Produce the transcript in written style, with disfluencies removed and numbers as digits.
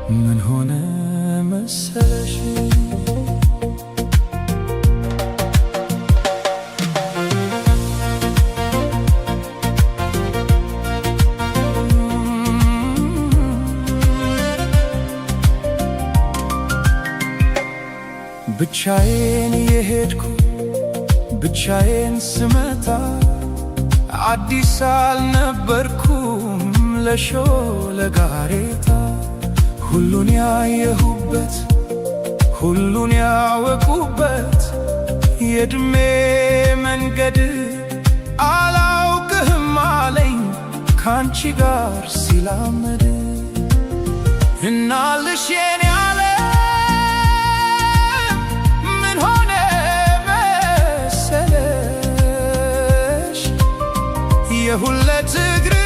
ምን ሆነ መሰለሽ ብቻዬን የሄድኩ ብቻዬን ስመጣ አዲስ አልነበርኩም ለሾለ ጋሬታ ሁሉን ያየሁበት ሁሉን ያወቁበት የዕድሜ መንገድ አላውቅህም አለኝ ካንቺ ጋር ሲላመድ እናልሽ የኔ ዓለም ምን ሆነ መሰለሽ የሁለት እግር